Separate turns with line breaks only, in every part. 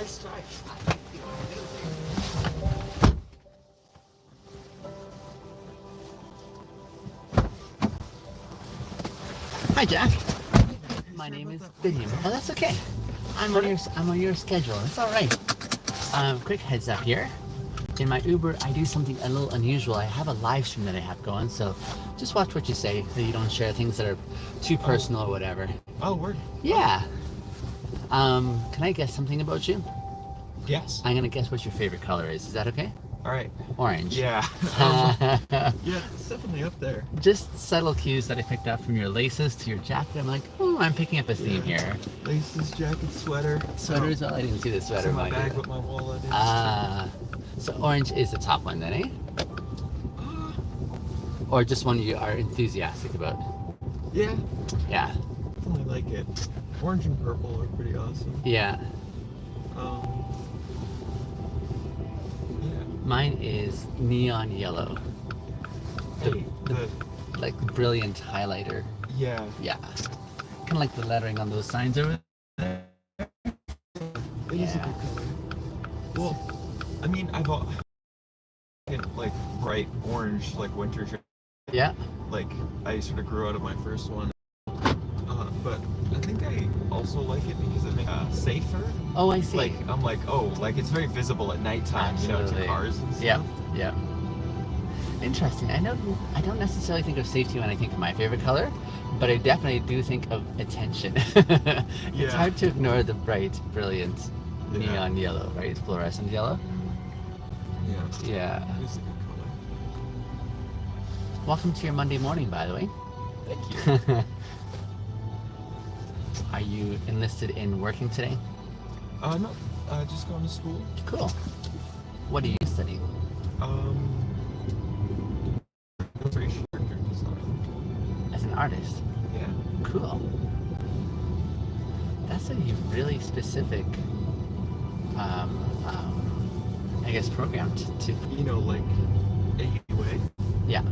Let's try. Hi, Jack. My name is William. Oh, that's okay. I'm on your schedule. It's all right. Quick heads up here. In my Uber, I do something a little unusual. I have a live stream that I have going, so just watch what you say so you don't share things that are too personal or whatever.
Oh, word.
Yeah. Can I guess something about you?
Yes.
I'm gonna guess what your favorite color is. Is that okay?
All right.
Orange.
Yeah. Yeah, it's definitely up there.
Just subtle cues that I picked up from your laces to your jacket. I'm like, oh, I'm picking up a theme here.
Laces, jacket, sweater.
Sweaters? Oh, I didn't see the sweater.
It's in my bag with my wallet.
So orange is the top one then, eh? Or just one you are enthusiastic about?
Yeah.
Yeah.
Definitely like it. Orange and purple are pretty awesome.
Yeah.
Yeah.
Mine is neon yellow.
Hey,
Like brilliant highlighter.
Yeah.
Yeah. Kind of like the lettering on those signs over there.
It is a good color. Well, I mean, I've like bright orange, like winter jacket.
Yeah.
Like I sort of grew out of my first one, but I think I also like it because it makes it safer.
Oh, I see.
Like I'm like, oh, like it's very visible at nighttime, you know, to
Absolutely.
cars and stuff.
Yeah. Yeah. Interesting. I don't necessarily think of safety when I think of my favorite color, but I definitely do think of attention. It's hard to ignore the bright, brilliant neon yellow, right? Fluorescent yellow.
Yeah.
Yeah.
It is a good color.
Welcome to your Monday morning, by the way.
Thank you.
Are you enlisted in working today?
No, just going to school.
Cool. What are you studying?
Illustration, character design.
As an artist?
Yeah.
Cool. That's a really specific, I guess, program to.
You know, like AUA.
Yeah.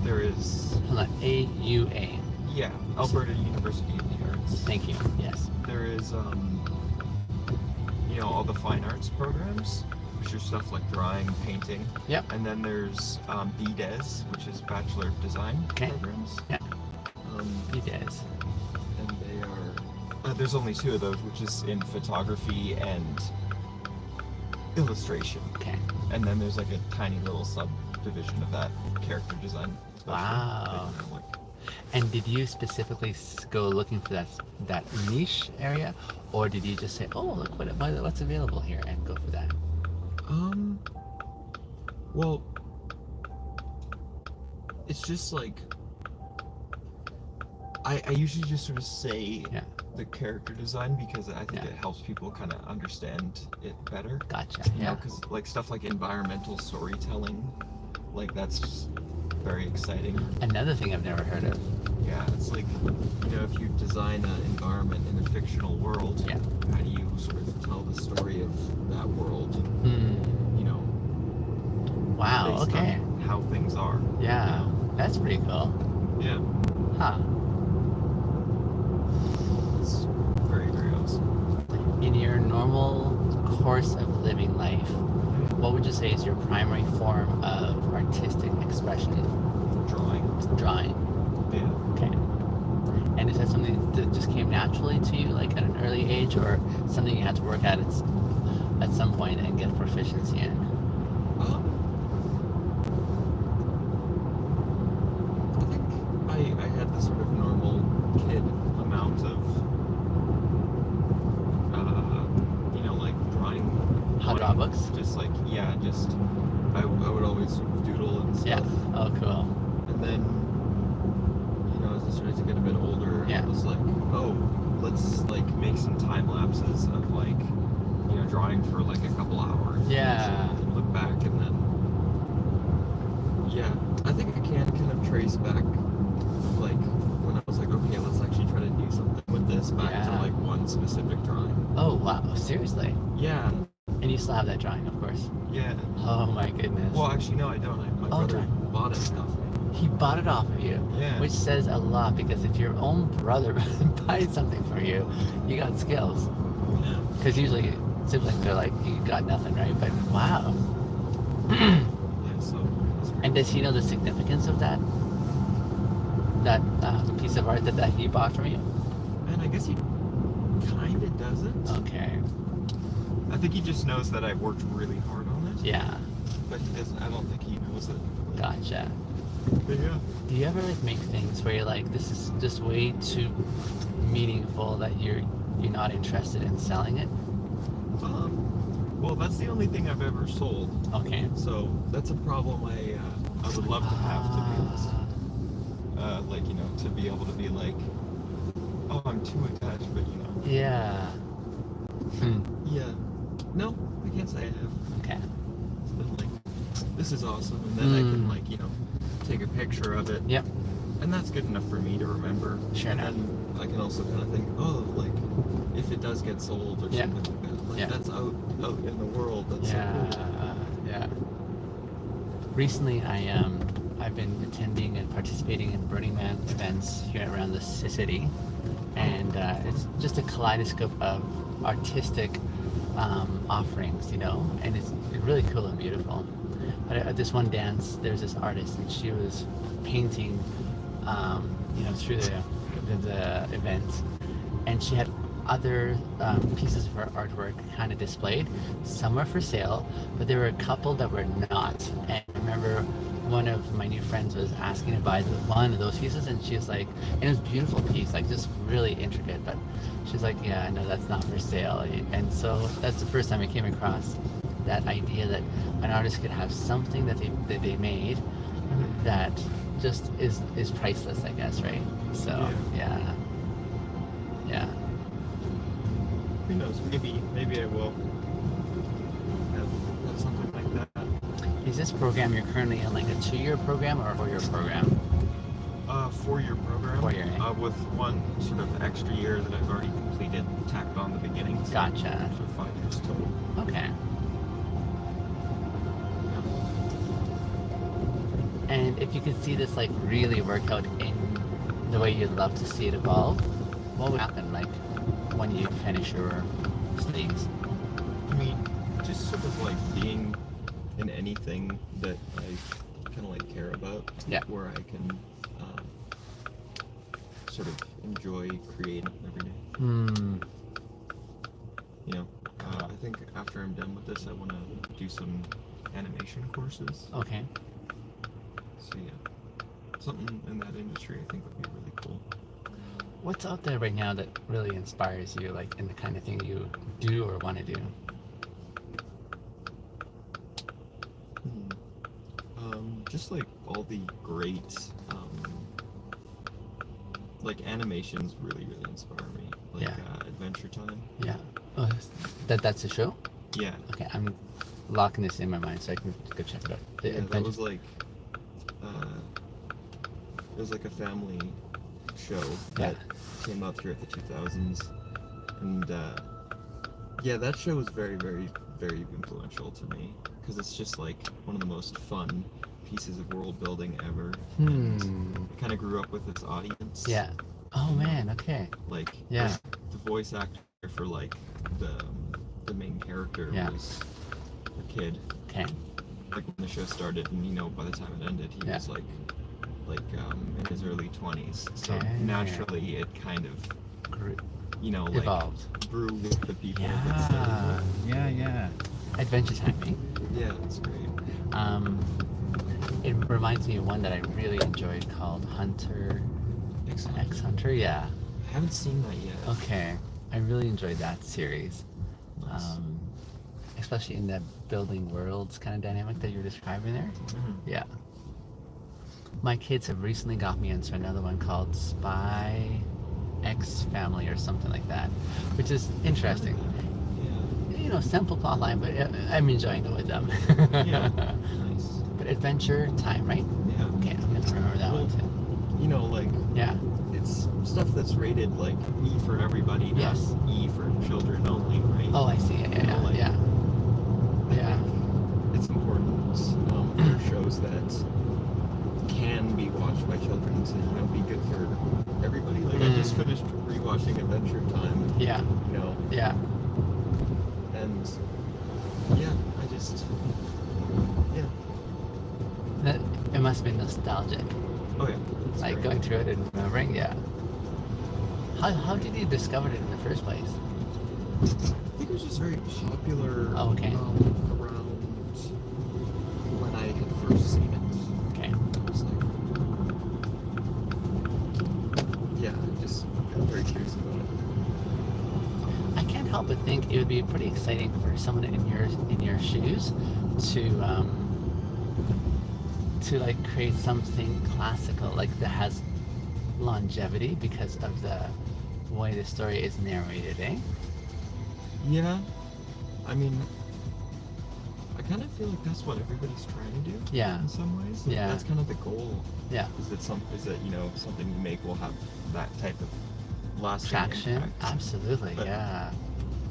There is.
Hold on. AUA.
Yeah, Alberta University of the Arts.
Thank you. Yes.
There is, you know, all the fine arts programs, which are stuff like drawing, painting.
Yep.
And then there's BDes, which is Bachelor of Design programs.
Yeah. It is.
And they are, there's only two of those, which is in photography and illustration.
Okay.
And then there's like a tiny little subdivision of that, character design.
Wow. And did you specifically go looking for that niche area, or did you just say, "Oh, look what's available here," and go for that?
Well, it's just like I usually just sort of say the character design because I think it helps people kind of understand it better.
Gotcha.
You know, because like stuff like environmental storytelling, like that's very exciting.
Another thing I've never heard of.
Yeah, it's like, you know, if you design an environment in a fictional world, how do you sort of tell the story of that world? You know.
Wow.
Based
Okay.
on how things are.
Yeah,
You know?
that's pretty cool.
Yeah.
Huh.
It's very, very awesome.
In your normal course of living life, what would you say is your primary form of artistic expression?
Drawing.
Drawing.
Yeah.
Okay. And is that something that just came naturally to you, like at an early age, or something you had to work at some point and get proficiency in?
I think I had the sort of normal kid amount of, you know, like drawing.
How draw books?
Just like, I would always sort of doodle and stuff.
Yeah. Oh, cool.
And then, you know, as I started to get a bit older, it was like, oh, let's like make some time lapses of like, you know, drawing for like a couple hours.
Yeah.
And look back and then, I think I can kind of trace back, like, when I was like, okay, let's actually try to do something with this back to like one specific drawing.
Oh, wow. Seriously?
Yeah.
And you still have that drawing, of course.
Yeah.
Oh my goodness.
Well, actually, no, I don't. My brother bought it off me.
He bought it off of you.
Yeah.
Which says a lot, because if your own brother buys something for you, you got skills.
Yeah.
Because usually it seems like they're like, you got nothing, right? But wow.
Yeah, so
And does he know the significance of that piece of art that he bought from you?
and I guess he kind of doesn't.
Okay.
I think he just knows that I worked really hard on it.
Yeah.
But he doesn't. I don't think he knows it.
Gotcha.
But yeah.
Do you ever like make things where you're like, this is just way too meaningful that you're not interested in selling it?
Well, that's the only thing I've ever sold.
Okay.
So that's a problem I would love to have, to be honest. Like, you know, to be able to be like, oh, I'm too attached, but you know.
Yeah.
Yeah. No, I can't say I have.
Okay.
It's been like, this is awesome, and then I can like, you know, take a picture of it.
Yep.
And that's good enough for me to remember.
Sure enough.
And I can also kind of think, oh, like, if it does get sold or something like that, like that's out in the world. That's so cool.
Yeah. Recently, I've been attending and participating in Burning Man events here around the city, and it's just a kaleidoscope of artistic offerings, you know, and it's really cool and beautiful. But at this one dance, there's this artist, and she was painting, you know, through the event, and she had other pieces of her artwork kind of displayed. Some were for sale, but there were a couple that were not. And I remember one of my new friends was asking to buy one of those pieces, and she was like, and it was a beautiful piece, like just really intricate, but she's like, yeah, no, that's not for sale. And so that's the first time I came across that idea that an artist could have something that they made that just is priceless, I guess, right? So yeah.
Who knows? Maybe I will have something like that.
Is this program you're currently in like a 2-year program or a 4-year program?
4-year program.
4-year.
With one sort of extra year that I've already completed, tacked on the beginning. So
Gotcha.
So 5 years total.
Okay. And if you could see this like really work out in the way you'd love to see it evolve, what would happen like when you finish your studies?
I mean, just sort of like being in anything that I kind of like care about, where I can sort of enjoy creating every day. You know, I think after I'm done with this, I want to do some animation courses.
Okay.
So yeah, something in that industry I think would be really cool.
What's out there right now that really inspires you, like in the kind of thing you do or want to do?
Just like all the great, like animations really inspire me. Like Adventure Time.
Yeah. Oh, that's a show?
Yeah.
Okay, I'm locking this in my mind so I can go check it out.
That was like, it was like a family show that came out throughout the 2000s, and that show was very influential to me, because it's just like one of the most fun pieces of world building ever. And I kind of grew up with its audience.
Yeah. Oh man, okay.
Like the voice actor for like the main character was a kid.
Okay.
Like when the show started, and you know, by the time it ended, he was like in his early 20s. So naturally, it kind of, you know, like
evolved.
Grew with the people.
Yeah. Adventure Time, right?
Yeah, that's great.
It reminds me of one that I really enjoyed called Hunter X Hunter. Yeah.
I haven't seen that yet.
Okay, I really enjoyed that series.
Nice.
Especially in that building worlds kind of dynamic that you're describing there. Yeah. My kids have recently got me into another one called Spy X Family or something like that, which is interesting.
Yeah.
You know, simple plot line, but I'm enjoying it with them.
Yeah. Nice.
But Adventure Time, right?
Yeah.
Okay, I'm gonna remember that one too.
You know, like it's stuff that's rated like E for everybody, not E for children only, right?
Oh, I see. Yeah.
It's important for shows that can be watched by children to, you know, be good for everybody. Like I just finished rewatching Adventure Time.
Yeah.
You know.
Yeah.
and yeah, I just yeah.
It must be nostalgic,
Oh yeah. It's
like
great.
going through it and remembering. Yeah. How did you discover it in the first place?
I think it was just very popular
Oh, okay.
around when I had first seen it.
Okay.
It was like, yeah, I just got very curious about it.
I can't help but think it would be pretty exciting for someone in your shoes to like create something classical, like that has longevity because of the way the story is narrated, eh?
Yeah, I mean, I kind of feel like that's what everybody's trying to do.
Yeah.
In some ways. Like,
Yeah.
that's kind of the goal.
Yeah.
Is that something you make will have that type of lasting
Traction.
impact.
Absolutely.
But,
Yeah.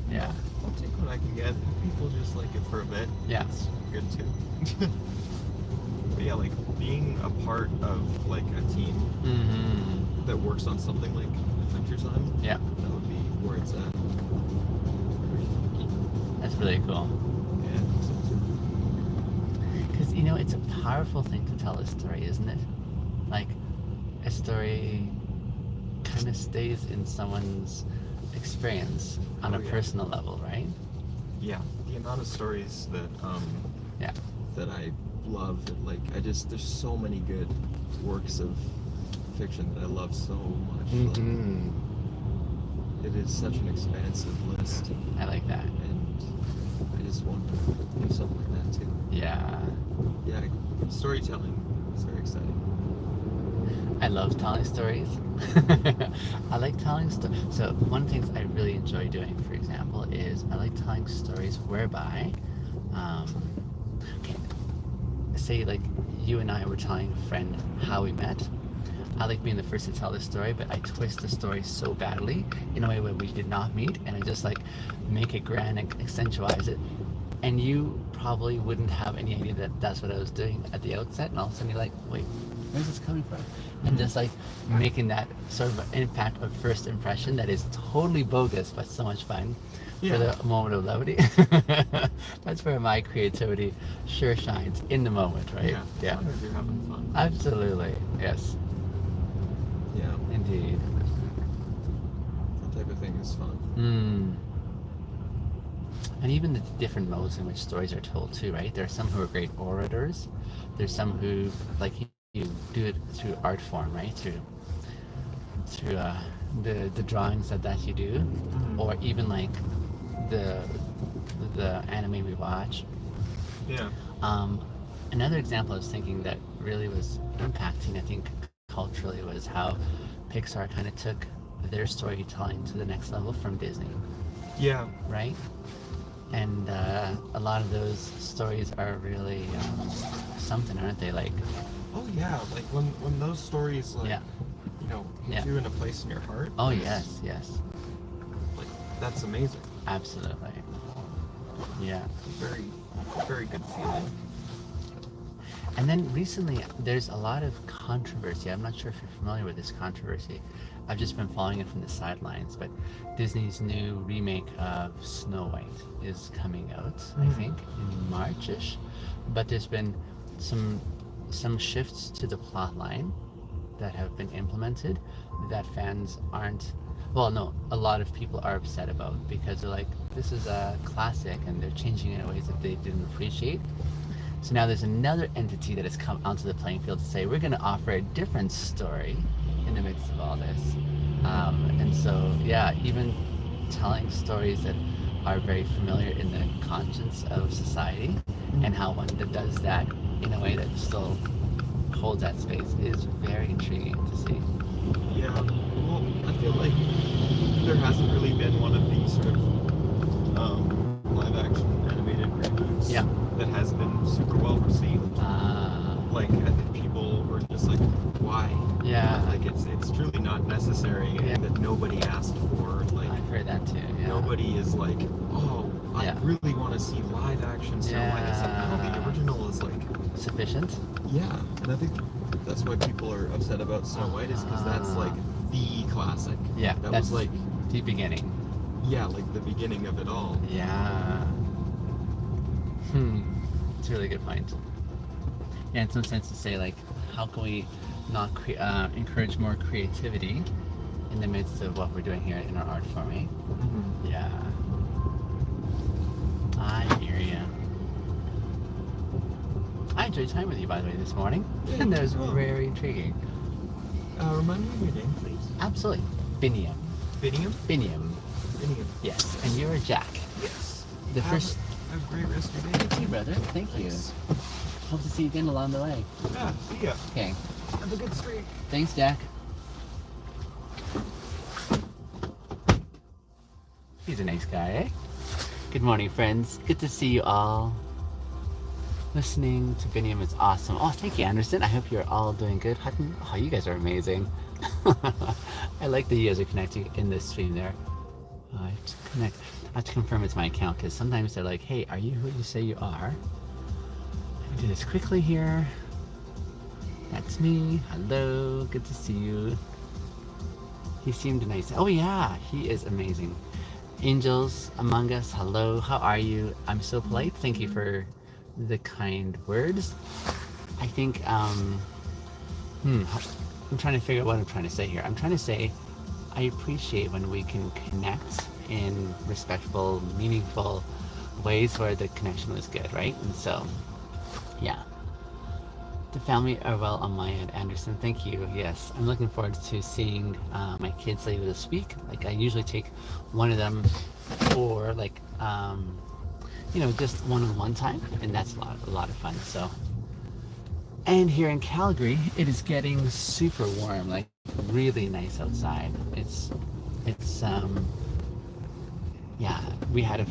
you
Yeah.
know, I'll take what I can get. If people just like it for a bit,
Yeah.
it's good too. But yeah, like being a part of like a team
Mm-hmm.
that works on something like Adventure Time,
Yeah.
that would be where it's at.
That's really cool.
Yeah.
Because, you know, it's a powerful thing to tell a story, isn't it? Like, a story kind of stays in someone's experience on
Oh,
a
yeah.
personal level, right?
Yeah, the amount of stories that
Yeah.
that I love, that like there's so many good works of fiction that I love so much.
Mm-hmm.
Like, it is such an expansive list,
I like that.
and I just want to do something like that too.
Yeah.
Yeah, storytelling is very exciting.
I love telling stories. I like telling stories. So one of the things I really enjoy doing, for example, is I like telling stories whereby, okay, say like you and I were telling a friend how we met. I like being the first to tell the story, but I twist the story so badly in a way where we did not meet, and I just like make it grand and accentuate it. And you probably wouldn't have any idea that that's what I was doing at the outset, and all of a sudden you're like, wait, where's this coming from? And just like making that sort of impact of first impression that is totally bogus but so much fun
Yeah.
for the moment of levity. That's where my creativity sure shines in the moment, right?
Yeah. As long as you're having fun.
Absolutely. Yes.
Yeah.
Indeed.
That type of thing is fun.
Mm. And even the different modes in which stories are told too, right? There are some who are great orators. There's some who, like you do it through art form, right? Through the drawings that you do,
Mhm.
or even like the anime we watch.
Yeah.
Another example I was thinking that really was impacting, I think, culturally was how Pixar kind of took their storytelling to the next level from Disney,
Yeah.
right? And a lot of those stories are really something, aren't they? Like,
Oh yeah. Like when those stories like
yeah.
you know hit
Yeah.
you in a place in your heart.
Oh,
it's-
yes.
Like that's amazing.
Absolutely. Yeah.
Very, very good feeling.
And then recently, there's a lot of controversy. I'm not sure if you're familiar with this controversy. I've just been following it from the sidelines, but Disney's new remake of Snow White is coming out, I think, in March-ish. But there's been some shifts to the plot line that have been implemented that fans aren't, well, no, a lot of people are upset about, because they're like, this is a classic and they're changing it in ways that they didn't appreciate. So now there's another entity that has come onto the playing field to say, we're going to offer a different story in the midst of all this. And so, yeah, even telling stories that are very familiar in the conscience of society, and how one that does that in a way that still holds that space is very intriguing to see.
Yeah. Well, I feel like there hasn't really been one of these sort of live action animated reboots
Yeah.
that has been super well received. Like I think people were just like, why?
Yeah.
Like it's truly not necessary,
Yeah.
and that nobody asked for. Like
I've heard that too. Yeah.
nobody is like, oh,
Yeah.
I really want to see live action Snow White. It's like, no,
Yeah.
the original is like,
Sufficient?
yeah, and I think that's why people are upset about Snow White, is because that's like the classic.
Yeah.
That
that's
was like,
the beginning.
Yeah, like the beginning of it all.
Yeah. It's a really good point. Yeah, in some sense to say, like, how can we not encourage more creativity in the midst of what we're doing here in our art form, eh?
Mhm.
Yeah. I hear ya. I enjoyed time with you, by the way, this morning.
Yeah,
And
you
that was
as well.
very intriguing.
Remind me of your name, please.
Absolutely. Biniam.
Biniam?
Biniam.
Biniam.
Yes. And you're Jack.
Yes.
The first.
Have a great rest of your day.
You too, brother. Thank you.
Thanks.
Hope to see you again along the way.
Yeah, see ya.
Okay.
Have a good streak.
Thanks, Jack. He's a nice guy, eh? Good morning, friends. Good to see you all. Listening to Biniam is awesome. Oh, thank you, Anderson. I hope you're all doing good. Hutton, oh, you guys are amazing. I like that you guys are connecting in this stream there. I have to connect. I have to confirm it's my account because sometimes they're like, hey, are you who you say you are? Let me do this quickly here. That's me. Hello. Good to see you. He seemed nice. Oh, yeah. He is amazing. Angels among us. Hello. How are you? I'm so polite. Thank you for the kind words. I think, I'm trying to figure out what I'm trying to say here. I'm trying to say I appreciate when we can connect in respectful, meaningful ways where the connection was good, right? And so, yeah. The family are well on my end, Anderson. Thank you. Yes, I'm looking forward to seeing my kids later this week. Like, I usually take one of them for like, just one-on-one time, and that's a lot of fun. So, and here in Calgary, it is getting super warm, like really nice outside. It's yeah, we had a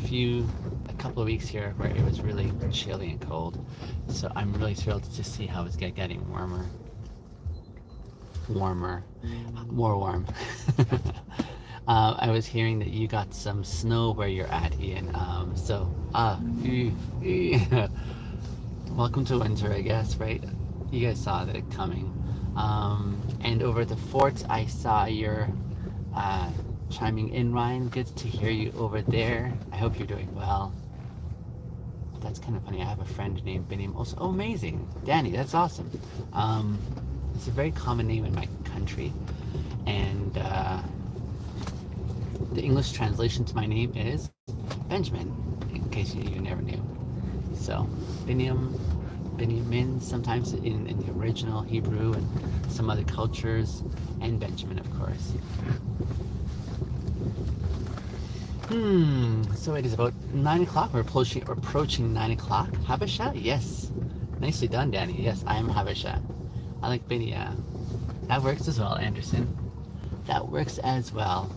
couple of weeks here where it was really chilly and cold. So I'm really thrilled to see how it's getting warmer. More warm. I was hearing that you got some snow where you're at, Ian. Welcome to winter, I guess, right? You guys saw that coming. And over at the fort, I saw your chiming in, Ryan. Good to hear you over there. I hope you're doing well. That's kind of funny. I have a friend named Biniam also. Oh, amazing. Danny, that's awesome. It's a very common name in my country. And the English translation to my name is Benjamin, in case you never knew. So, Benjamin, sometimes in the original Hebrew and some other cultures, and Benjamin, of course. So it is about 9 o'clock. We're approaching 9 o'clock. Habesha? Yes. Nicely done, Danny. Yes, I am Habesha. I like Binia. That works as well, Anderson. That works as well.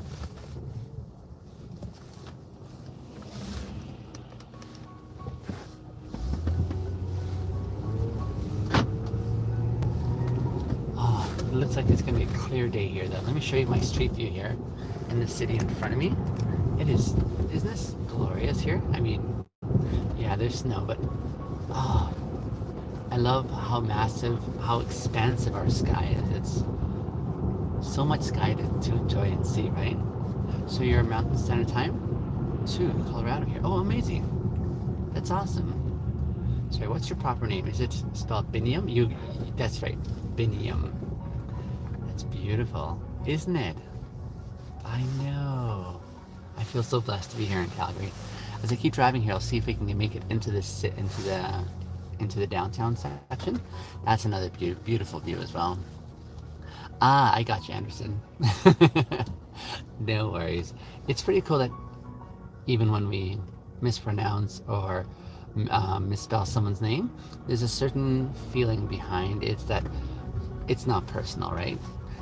Oh, it looks like it's going to be a clear day here, though. Let me show you my street view here in the city in front of me. It is, isn't this glorious here? I mean, yeah, there's snow, but oh, I love how massive, how expansive our sky is. It's so much sky to enjoy and see, right? So you're Mountain Standard Time to Colorado here. Oh, amazing. That's awesome. Sorry, what's your proper name? Is it spelled Biniam? That's right, Biniam. That's beautiful, isn't it? I know. I feel so blessed to be here in Calgary. As I keep driving here, I'll see if we can make it into the downtown section. That's another beautiful view as well. Ah, I got you, Anderson. No worries. It's pretty cool that even when we mispronounce or misspell someone's name, there's a certain feeling behind it that it's not personal, right?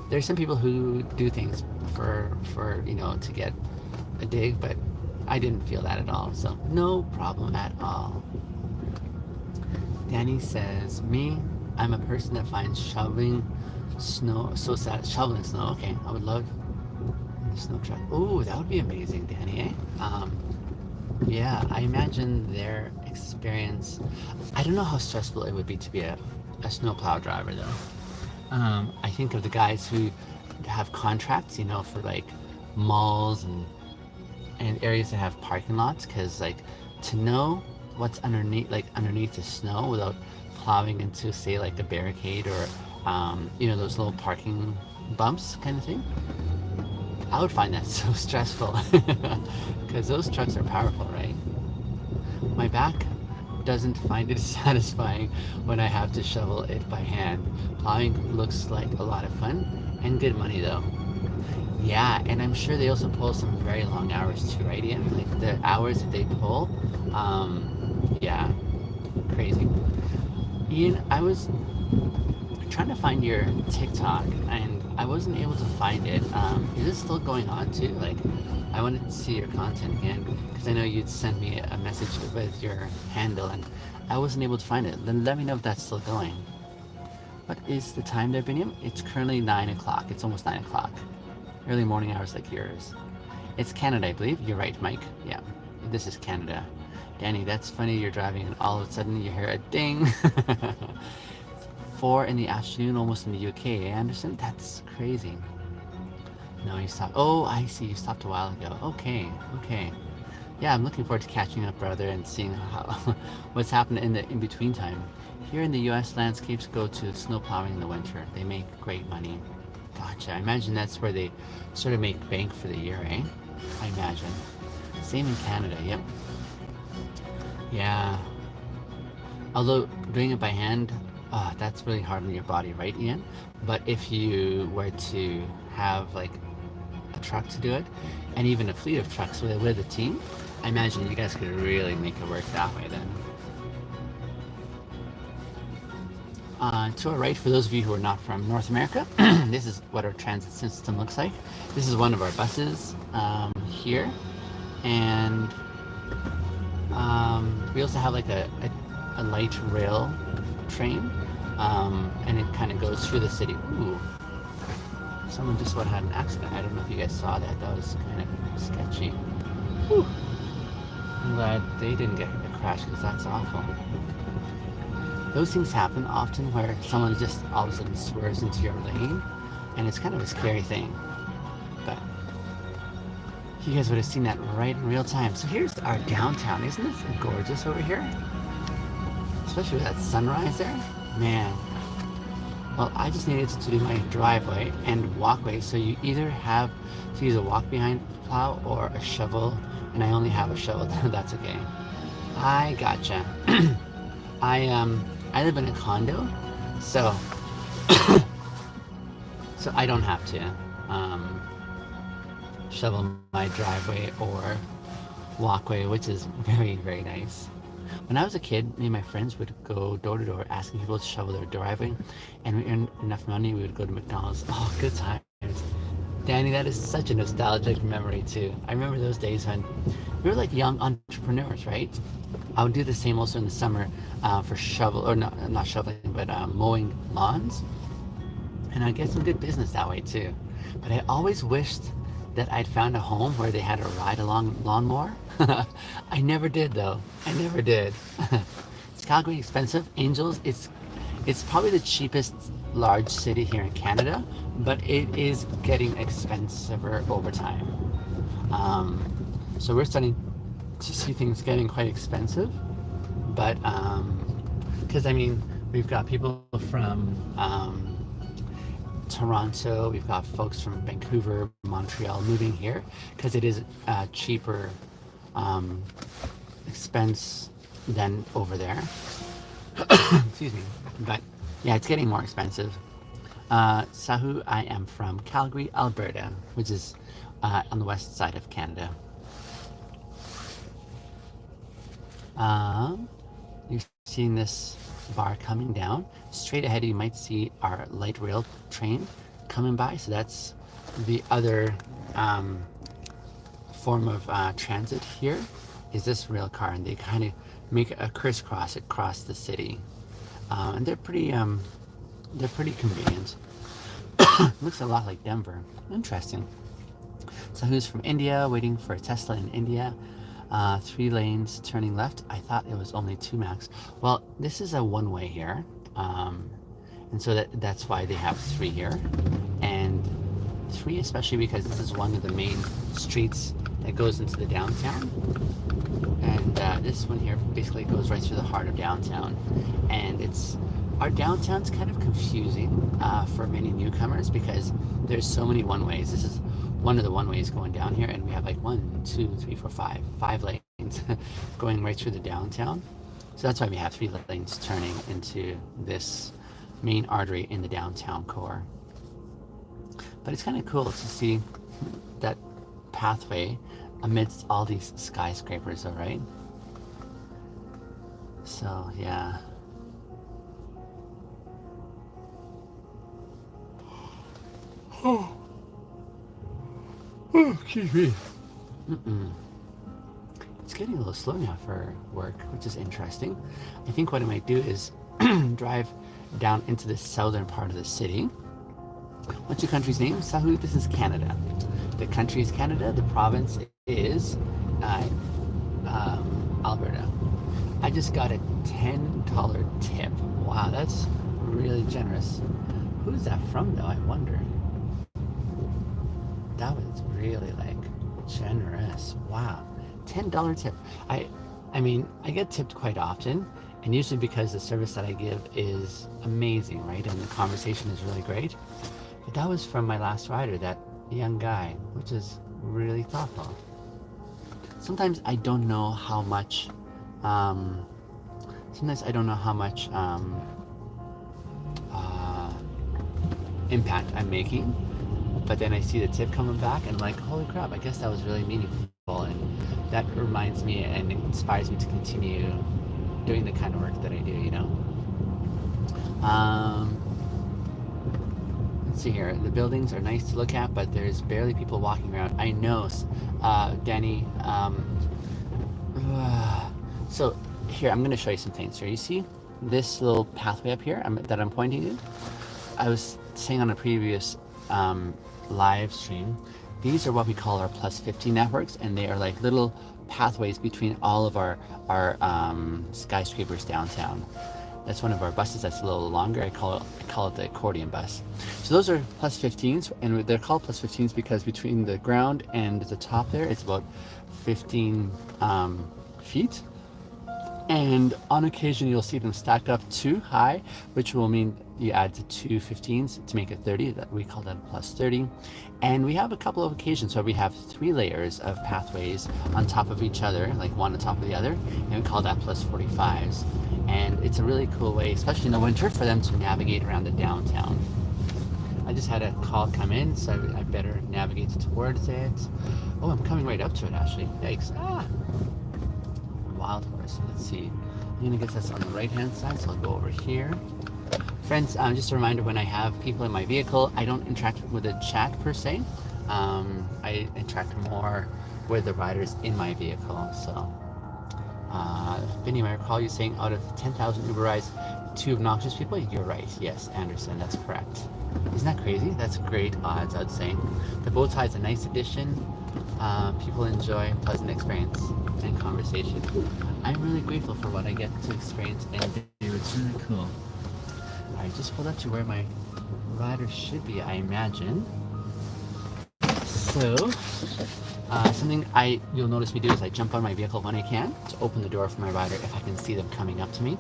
There's some people who do things for to get a dig, but I didn't feel that at all, so no problem at all. Danny says, me, I'm a person that finds shoveling snow so sad. Shoveling snow, okay. I would love a snow truck. Oh, that would be amazing, Danny, eh? Yeah, I imagine their experience. I don't know how stressful it would be to be a snowplow driver, though. I think of the guys who have contracts, for like malls and areas that have parking lots, because like to know what's underneath the snow without plowing into, say, like a barricade or those little parking bumps kind of thing, I would find that so stressful because those trucks are powerful, right? My back doesn't find it satisfying when I have to shovel it by hand. Plowing looks like a lot of fun and good money though. Yeah, and I'm sure they also pull some very long hours too, right, Ian? Like the hours that they pull, yeah, crazy. Ian, I was trying to find your TikTok and I wasn't able to find it. Is it still going on too? Like, I wanted to see your content again because I know you'd send me a message with your handle and I wasn't able to find it. Then let me know if that's still going. What is the time there, Biniam? It's currently 9 o'clock. It's almost 9 o'clock. Early morning hours like yours. It's Canada, I believe. You're right, Mike. Yeah, this is Canada. Danny, that's funny. You're driving and all of a sudden you hear a ding. 4 in the afternoon, almost in the UK. Anderson, that's crazy. No, you stopped. Oh, I see. You stopped a while ago. Okay. Yeah, I'm looking forward to catching up, brother, and seeing what's happened in the in-between time. Here in the U.S., landscapes go to snow plowing in the winter. They make great money. Gotcha. I imagine that's where they sort of make bank for the year, eh? I imagine. Same in Canada. Yep. Yeah. Although doing it by hand, that's really hard on your body, right, Ian? But if you were to have like a truck to do it, and even a fleet of trucks with a team, I imagine you guys could really make it work that way then. To our right, for those of you who are not from North America, this is what our transit system looks like. This is one of our buses here, and we also have like a light rail train, and it kind of goes through the city. Ooh, someone just about had an accident. I don't know if you guys saw that. That was kind of sketchy. Whew. I'm glad they didn't get a crash because that's awful. Those things happen often where someone just all of a sudden swerves into your lane, and it's kind of a scary thing. But you guys would have seen that right in real time. So here's our downtown. Isn't this gorgeous over here? Especially with that sunrise there. Man. Well, I just needed to do my driveway and walkway, so you either have to use a walk behind plow or a shovel, and I only have a shovel. That's okay. I gotcha. I live in a condo, so so I don't have to shovel my driveway or walkway, which is very, very nice. When I was a kid, me and my friends would go door to door asking people to shovel their driveway, and we earned enough money, we would go to McDonald's. Oh, good times. Danny, that is such a nostalgic memory too. I remember those days when we were like young entrepreneurs, right? I would do the same also in the summer for not shoveling, but mowing lawns. And I'd get some good business that way too. But I always wished that I'd found a home where they had a ride-along lawnmower. I never did though. I never did. Is Calgary expensive? Angels, it's probably the cheapest large city here in Canada, but it is getting expensiver over time. So we're starting to see things getting quite expensive, but because I mean we've got people from Toronto, we've got folks from Vancouver, Montreal moving here because it is a cheaper expense than over there. Excuse me. But yeah, it's getting more expensive. Sahu, I am from Calgary, Alberta, which is on the west side of Canada. You're seeing this bar coming down. Straight ahead you might see our light rail train coming by, so that's the other form of transit here is this rail car, and they kind of make a crisscross across the city, and they're pretty convenient. Looks a lot like Denver. Interesting. So who's from India, waiting for a Tesla in India? 3 lanes turning left. I thought it was only 2 max. Well, this is a one-way here, and so that's why they have 3 here, and 3 especially because this is one of the main streets that goes into the downtown. And this one here basically goes right through the heart of downtown. And our downtown's kind of confusing for many newcomers because there's so many one-ways. This is one of the one-ways going down here, and we have like 1, 2, 3, 4, 5 lanes going right through the downtown. So that's why we have 3 lanes turning into this main artery in the downtown core. But it's kind of cool to see that pathway amidst all these skyscrapers, all right? So, yeah. Oh, excuse me. It's getting a little slow now for work, which is interesting. I think what I might do is drive down into the southern part of the city. What's your country's name? Sahu, this is Canada. The country is Canada. The province is Alberta. I just got a $10 tip. Wow, that's really generous. Who's that from, though? I wonder. That was really like generous. Wow, $10 tip. I mean, I get tipped quite often, and usually because the service that I give is amazing, right? And the conversation is really great. But that was from my last rider, that young guy, which is really thoughtful. Sometimes I don't know how much. Impact I'm making, but then I see the tip coming back and I'm like, holy crap, I guess that was really meaningful, and that reminds me and inspires me to continue doing the kind of work that I do, you know. Let's see here. The buildings are nice to look at, but there's barely people walking around. I know, Danny. So here, I'm going to show you some things here. You see this little pathway up here that I'm pointing to? I was saying on a previous live stream, these are what we call our plus 50 networks, and they are like little pathways between all of our skyscrapers downtown. That's one of our buses that's a little longer. I call it the accordion bus. So those are plus 15s, and they're called plus 15s because between the ground and the top there, it's about 15 feet. And on occasion, you'll see them stacked up too high, which will mean you add to 2 15s to make it 30. That we call that a plus 30. And we have a couple of occasions where we have 3 layers of pathways on top of each other, like one on top of the other, and we call that plus 45s. And it's a really cool way, especially in the winter, for them to navigate around the downtown. I just had a call come in, so I better navigate towards it. Oh, I'm coming right up to it, actually. Yikes. Wild horse. Let's see. I'm gonna get this on the right hand side, so I'll go over here. Friends, just a reminder, when I have people in my vehicle, I don't interact with the chat per se. I interact more with the riders in my vehicle. So, Vinny, I recall you saying out of 10,000 Uber rides, 2 obnoxious people? You're right. Yes, Anderson, that's correct. Isn't that crazy? That's great odds, I'd say. The bow tie is a nice addition. People enjoy pleasant experience and conversation. I'm really grateful for what I get to experience and do. It's really cool. I just pulled up to where my rider should be, I imagine. So, something you'll notice me do is I jump on my vehicle when I can to open the door for my rider if I can see them coming up to me.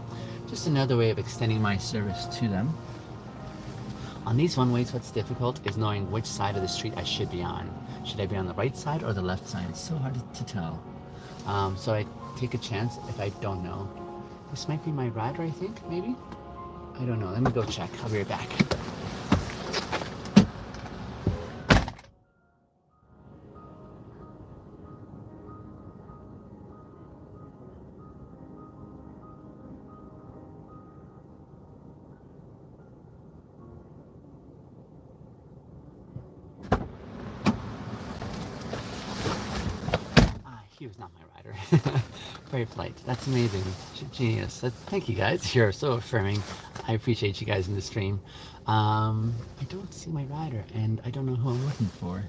Just another way of extending my service to them. On these one-ways, what's difficult is knowing which side of the street I should be on. Should I be on the right side or the left side? It's so hard to tell. So I take a chance if I don't know. This might be my rider, I think, maybe? I don't know. Let me go check. I'll be right back. He was not my rider. Very polite. That's amazing. Genius. Thank you guys. You're so affirming. I appreciate you guys in the stream. I don't see my rider, and I don't know who I'm looking for.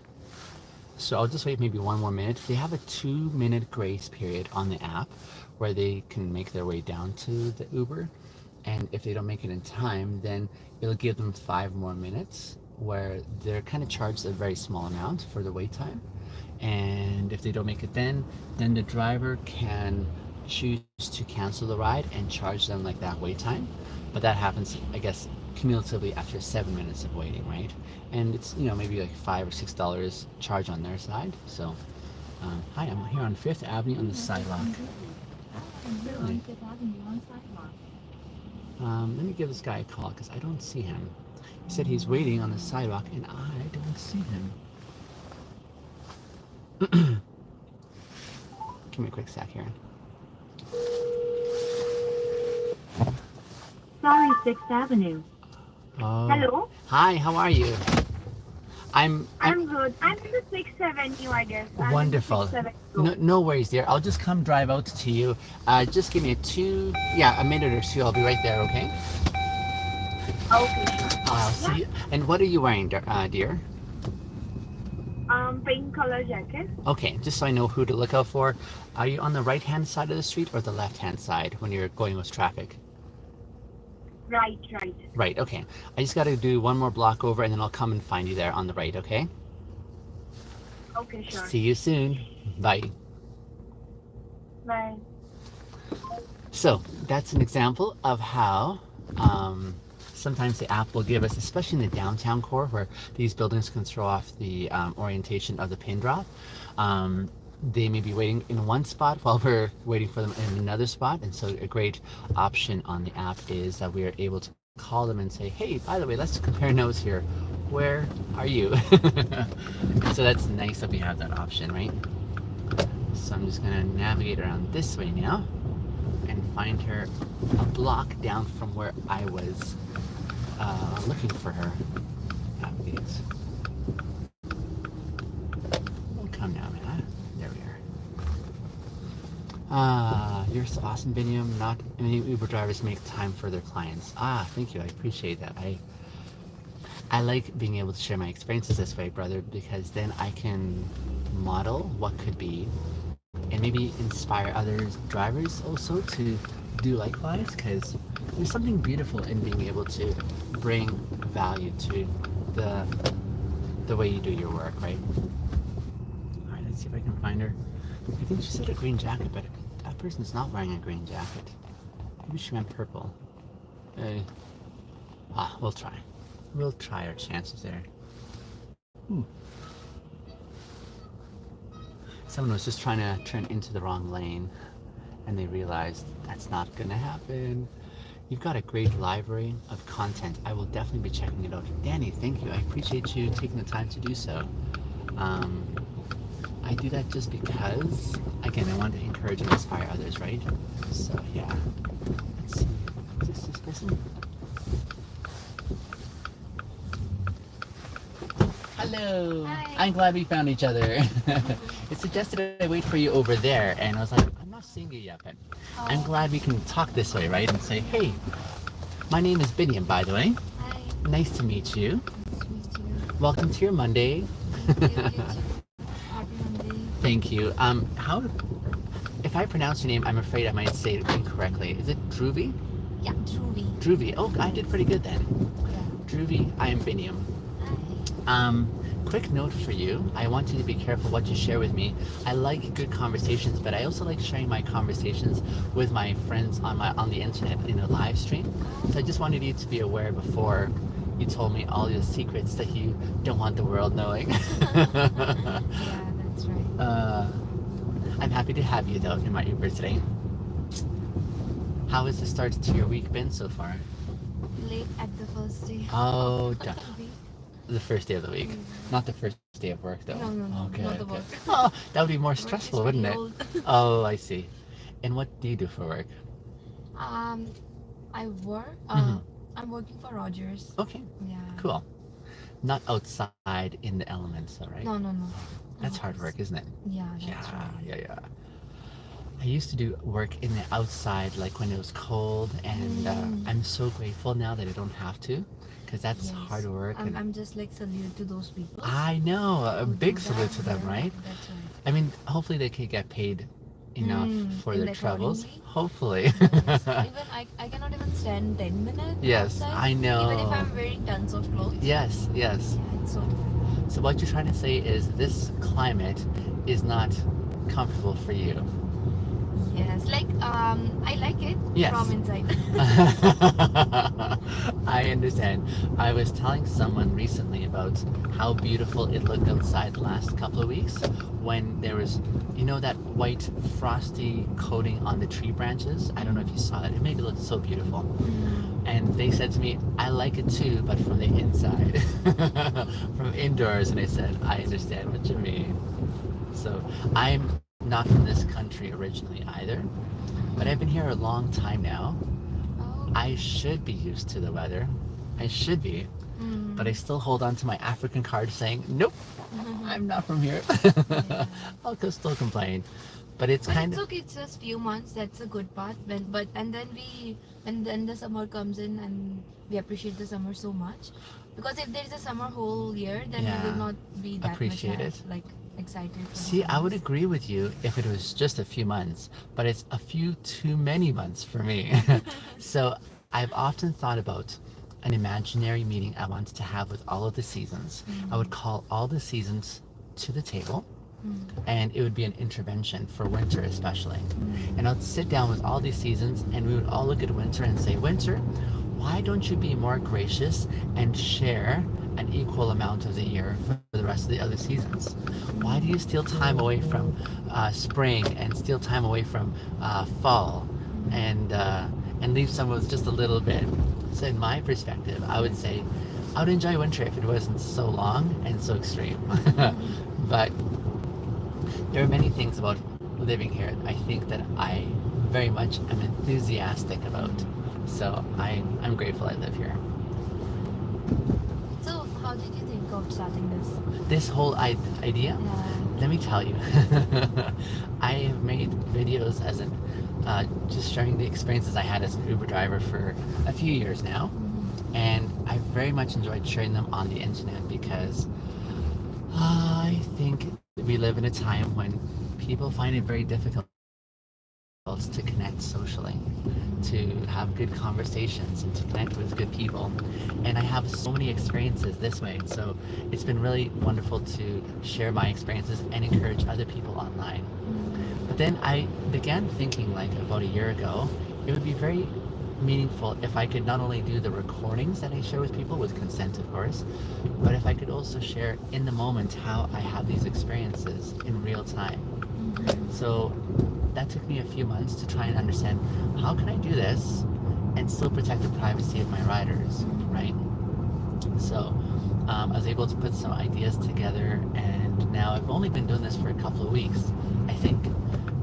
So I'll just wait maybe 1 more minute. They have a 2-minute grace period on the app where they can make their way down to the Uber. And if they don't make it in time, then it'll give them 5 more minutes where they're kind of charged a very small amount for the wait time. and if they don't make it then the driver can choose to cancel the ride and charge them like that wait time. But that happens, I guess, cumulatively after 7 minutes of waiting, right? And it's, you know, maybe like $5 or $6 charge on their side. So, hi, I'm here on Fifth Avenue on the sidewalk. Really? Let me give this guy a call because I don't see him. He said he's waiting on the sidewalk and I don't see him. Give me a quick sec here.
Sorry, 6th Avenue.
Oh.
Hello?
Hi, how are you? I'm
good. I'm in the 6th Avenue, I guess.
wonderful. No worries, dear. I'll just come drive out to you. Just give me a minute or two. I'll be right there, okay?
Okay, sure.
I'll see you. And what are you wearing, dear?
Pink color jacket.
Okay, just so I know who to look out for. Are you on the right-hand side of the street or the left-hand side when you're going with traffic?
Right.
Right, okay. I just got to do one more block over and then I'll come and find you there on the right, okay?
Okay, sure.
See you soon. Bye.
Bye.
So that's an example of how sometimes the app will give us, especially in the downtown core where these buildings can throw off the orientation of the pin drop. They may be waiting in one spot while we're waiting for them in another spot. And so a great option on the app is that we are able to call them and say, hey, by the way, let's compare notes here. Where are you? So that's nice that we have that option, right? So I'm just gonna navigate around this way now and find her a block down from where I was looking for her. Navigate. Oh, come now, man. There we are. You're so awesome, Biniam. Not many Uber drivers make time for their clients. Thank you. I appreciate that. I like being able to share my experiences this way, brother, because then I can model what could be and maybe inspire other drivers also to do likewise, because there's something beautiful in being able to bring value to the way you do your work, right? All right, let's see if I can find her. I think she said a green jacket, but that person's not wearing a green jacket. Maybe she meant purple. We'll try. We'll try our chances there. Someone was just trying to turn into the wrong lane and they realized that's not gonna happen. You've got a great library of content. I will definitely be checking it out. Danny, thank you. I appreciate you taking the time to do so. I do that just because, again, I want to encourage and inspire others, right? So yeah. Let's see. Is this person? Hello.
Hi.
I'm glad we found each other. It suggested I wait for you over there, and I was like, I'm not seeing you yet, but I'm glad we can talk this way, right? And say, hey, my name is Biniam, by the way.
Hi.
Nice to meet you.
Nice to meet you.
Welcome to your Monday.
Thank you. You too. Happy Monday.
Thank you. If I pronounce your name, I'm afraid I might say it incorrectly. Is it Dhruvi?
Yeah, Dhruvi.
Dhruvi. Oh, I did pretty good then.
Yeah.
Dhruvi, I am Biniam.
Hi.
Quick note for you. I want you to be careful what you share with me. I like good conversations, but I also like sharing my conversations with my friends on the internet in a live stream. So I just wanted you to be aware before you told me all your secrets that you don't want the world knowing.
Yeah, that's right.
I'm happy to have you though in my Uber today. How has the start to your week been so far?
Late at the first day.
Oh,
of the week.
the first day of the week, not the first day of work though.
No,
Okay,
not the
okay.
work.
Oh, that would be more
Work is
stressful,
pretty
wouldn't it?
old.
Oh, I see. And what do you do for work?
I work.
Mhm.
I'm working for Rogers.
Okay,
Yeah.
cool. Not outside in the elements, all right?
No.
That's hard work, isn't it?
Yeah, that's right.
Yeah. I used to do work in the outside, like when it was cold, and I'm so grateful now that I don't have to, because that's
Yes.
hard work. And
I'm just like salute to those people.
I know, a
who do
big
that.
salute to them,
Yeah,
right?
That's right.
I mean, hopefully they could get paid enough for their
like
troubles.
accordingly.
Hopefully.
Yes. Even I cannot even stand 10 minutes.
Yes,
outside,
I know.
Even if I'm wearing tons of clothes.
Yes.
Yeah, it's so difficult.
So what you're trying to say is this climate is not comfortable for you.
Yes, like I like it
Yes.
from inside.
I understand. I was telling someone recently about how beautiful it looked outside the last couple of weeks when there was, that white frosty coating on the tree branches. I don't know if you saw that. It made it look so beautiful. And they said to me, I like it too, but from the inside, from indoors. And I said, I understand what you mean. So I'm not from this country originally either, but I've been here a long time now.
Oh.
I should be used to the weather. I should be, but I still hold on to my African card saying, nope, I'm not from here.
Yeah.
I'll still complain. But it's
But
kind
it's
of,
okay. It's just few months. That's a good part. And then the summer comes in, and we appreciate the summer so much. Because if there's a summer whole year, then we
Yeah.
will not be that
Appreciate
much
it.
like excited. For the
see, I would
summers.
agree with you if it was just a few months, but it's a few too many months for me. So I've often thought about an imaginary meeting I wanted to have with all of the seasons. I would call all the seasons to the table, and it would be an intervention for winter especially. And I'd sit down with all these seasons, and we would all look at winter and say, Winter, why don't you be more gracious and share an equal amount of the year for the rest of the other seasons? Why do you steal time away from spring and steal time away from fall and leave some with just a little bit? So in my perspective, I would say I would enjoy winter if it wasn't so long and so extreme. But there are many things about living here I think that I very much am enthusiastic about. So I'm grateful I live here.
So, how did you think of starting this?
This whole idea,
Yeah.
let me tell you, I have made videos as just sharing the experiences I had as an Uber driver for a few years now. And I very much enjoyed sharing them on the internet because I think we live in a time when people find it very difficult to connect socially, to have good conversations and to connect with good people. And I have so many experiences this way. So it's been really wonderful to share my experiences and encourage other people online. But then I began thinking, like about a year ago, it would be very meaningful if I could not only do the recordings that I share with people with consent, of course, but if I could also share in the moment how I have these experiences in real time. So that took me a few months to try and understand how can I do this and still protect the privacy of my riders, right? So I was able to put some ideas together, and now I've only been doing this for a couple of weeks, I think,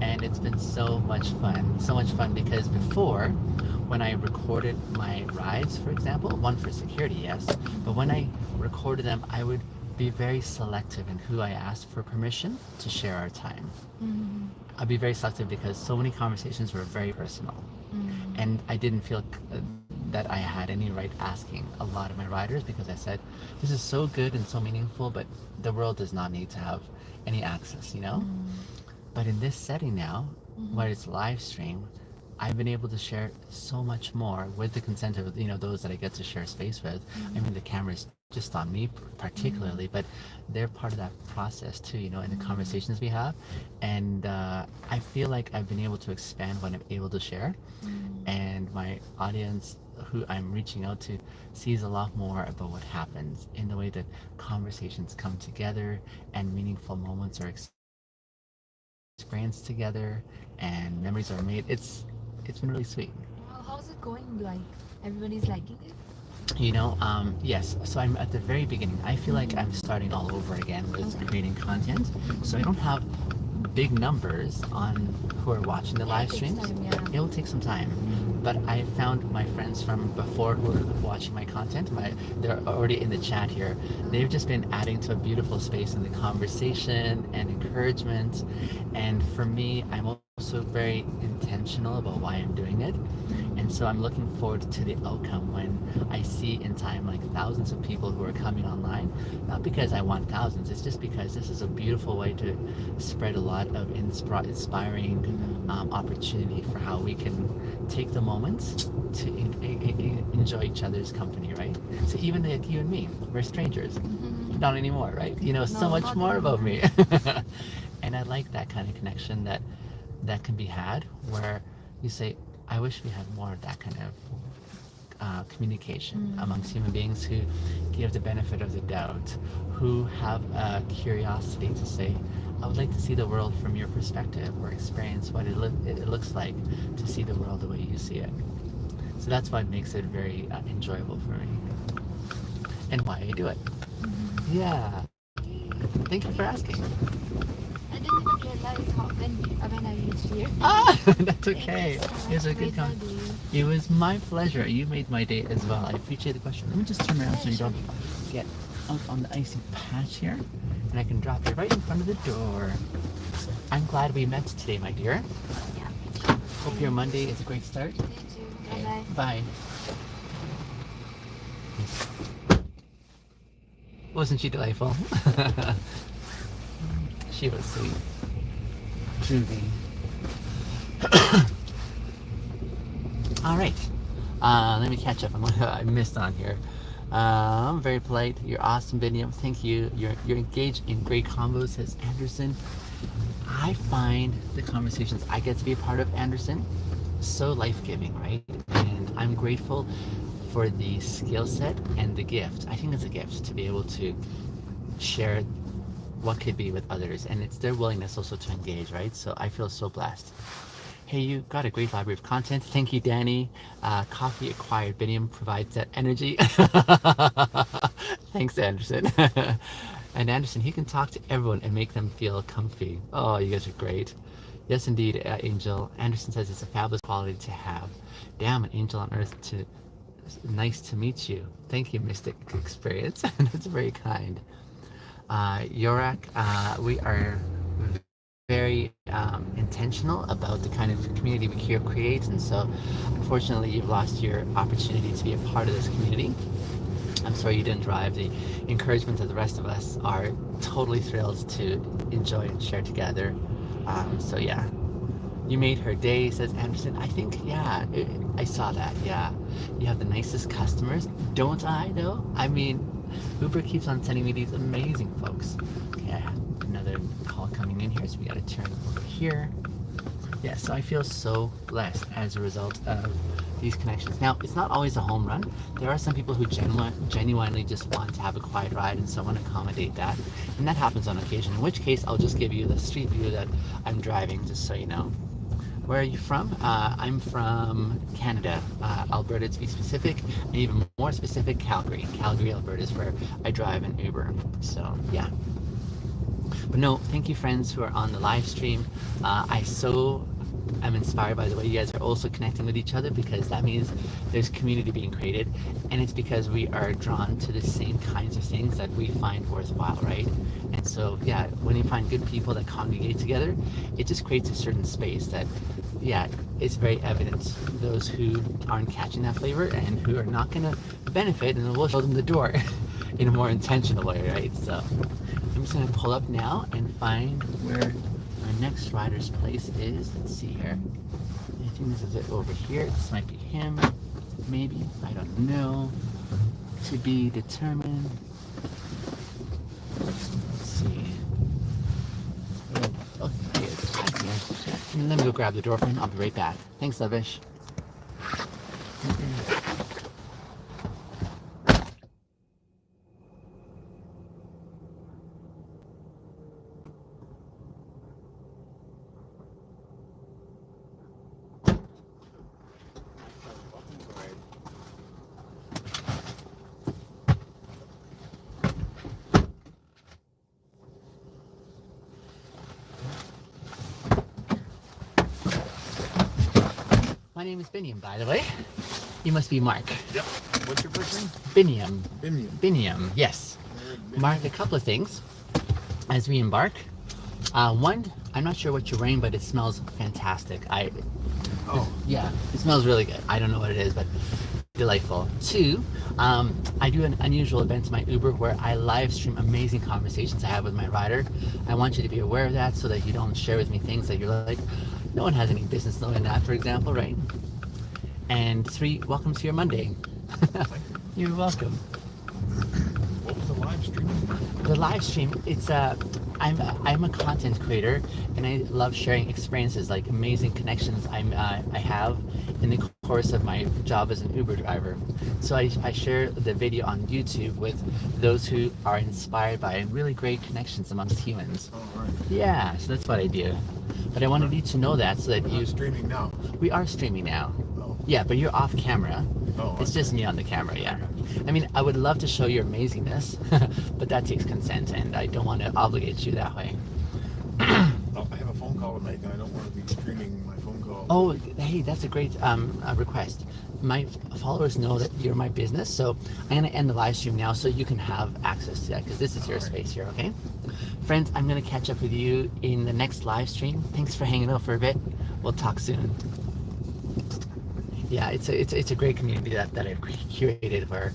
and it's been so much fun because before, when I recorded my rides, for example, one for security, yes, but when I recorded them, I would be very selective in who I asked for permission to share our time. I'd be very selective because so many conversations were very personal, and I didn't feel that I had any right asking a lot of my riders because I said, this is so good and so meaningful, but the world does not need to have any access, But in this setting now, where it's live stream, I've been able to share so much more with the consent of those that I get to share space with. I mean, the camera's just on me particularly, but they're part of that process too, in the conversations we have. And I feel like I've been able to expand what I'm able to share, and my audience who I'm reaching out to sees a lot more about what happens in the way that conversations come together and meaningful moments are experienced together and memories are made. It's been really sweet.
How's it going? Like, everybody's liking it?
Yes, so I'm at the very beginning. I feel like I'm starting all over again with creating content. So I don't have big numbers on who are watching the live
it takes
streams.
time, yeah.
It will take some time. But I found my friends from before who are watching my content. They're already in the chat here. They've just been adding to a beautiful space in the conversation and encouragement. And for me, I'm also very intentional about why I'm doing it. And so I'm looking forward to the outcome when I see in time like thousands of people who are coming online. Not because I want thousands, it's just because this is a beautiful way to spread a lot of inspiring opportunity for how we can take the moments to enjoy each other's company, right? So even like you and me, we're strangers. not anymore, right? You know so
No,
much
not
more about me.
anymore.
And I like that kind of connection that can be had where you say, I wish we had more of that kind of communication amongst human beings who give the benefit of the doubt, who have a curiosity to say, I would like to see the world from your perspective or experience what it looks like to see the world the way you see it. So that's what makes it very enjoyable for me and why I do it. Yeah. Thank you for asking.
I didn't even realize when I reached here.
That's okay. It was a good comment. It was my pleasure. You made my day as well. I appreciate the question. Let me just turn around so you don't get out on the icy patch here. And I can drop you right in front of the door. I'm glad we met today, my dear.
Yeah.
Hope your Monday is a great start.
You too. Bye bye.
Bye. Wasn't she delightful? She was sweet. Truly. All right. Let me catch up on what I missed on here. I'm very polite. You're awesome, Biniam. Thank you. You're engaged in great combos, says Anderson. I find the conversations I get to be a part of, Anderson, so life-giving, right? And I'm grateful for the skill set and the gift. I think it's a gift to be able to share what could be with others, and it's their willingness also to engage, right? So I feel so blessed. Hey, you got a great library of content. Thank you, Danny. Coffee acquired Biniam provides that energy. Thanks, Anderson. And Anderson, he can talk to everyone and make them feel comfy. Oh, you guys are great. Yes, indeed, Angel. Anderson says it's a fabulous quality to have. Damn, an angel on earth to... Nice to meet you. Thank you, Mystic Experience. That's very kind. Yorak, we are very intentional about the kind of community we here create, and so unfortunately you've lost your opportunity to be a part of this community. I'm sorry you didn't drive. The encouragement of the rest of us are totally thrilled to enjoy and share together. So yeah, you made her day, says Anderson. I think, yeah, I saw that. Yeah, you have the nicest customers, don't I though? I mean, Uber keeps on sending me these amazing folks. Okay, I have another call coming in here, so we got to turn over here. Yeah, so I feel so blessed as a result of these connections. Now, it's not always a home run. There are some people who genuinely just want to have a quiet ride, and so I want to accommodate that. And that happens on occasion, in which case I'll just give you the street view that I'm driving, just so you know. Where are you from? I'm from Canada, Alberta to be specific, and even more specific, Calgary. Calgary, Alberta is where I drive an Uber. So, yeah. But no, thank you friends who are on the live stream. I'm inspired by the way you guys are also connecting with each other, because that means there's community being created, and it's because we are drawn to the same kinds of things that we find worthwhile, right? And so, yeah, when you find good people that congregate together, it just creates a certain space that, yeah, it's very evident. Those who aren't catching that flavor and who are not going to benefit, and we'll show them the door in a more intentional way, right? So I'm just going to pull up now and find where our next rider's place is. Let's see here. I think this is it over here. This might be him, maybe. I don't know. To be determined. Let's see. Oh, here it is. Let me go grab the door for him. I'll be right back. Thanks, Lavish. My name is Biniam, by the way. You must be Mark.
Yep. What's your first name?
Biniam.
Biniam.
Biniam, yes.
Biniam.
Mark, a couple of things as we embark. One, I'm not sure what you're wearing, but it smells fantastic. Yeah, it smells really good. I don't know what it is, but delightful. Two, I do an unusual event in my Uber where I live stream amazing conversations I have with my rider. I want you to be aware of that so that you don't share with me things that you're like, no one has any business knowing that, for example, right? And three, welcome to your Monday. You're welcome.
What was the live
live streaming?
The live stream, I'm a content creator, and I love sharing experiences, like amazing connections I have in the course of my job as an Uber driver. So I share the video on YouTube with those who are inspired by really great connections amongst humans.
Oh, right.
Yeah, so that's what I do. But I wanted you to know that so that
We're
you.
not streaming now.
We are streaming now.
Oh,
Yeah, but you're off camera.
oh.
It's just me on the camera, yeah. I mean, I would love to show your amazingness, but that takes consent, and I don't want to obligate you that way.
Oh, I have a phone call to make, and I don't want to be streaming my phone call.
Oh, hey, that's a great request. My followers know that you're my business, so I'm going to end the live stream now so you can have access to that, because this is your space here, okay? Friends, I'm going to catch up with you in the next live stream. Thanks for hanging out for a bit. We'll talk soon. Yeah, it's a great community that I've curated where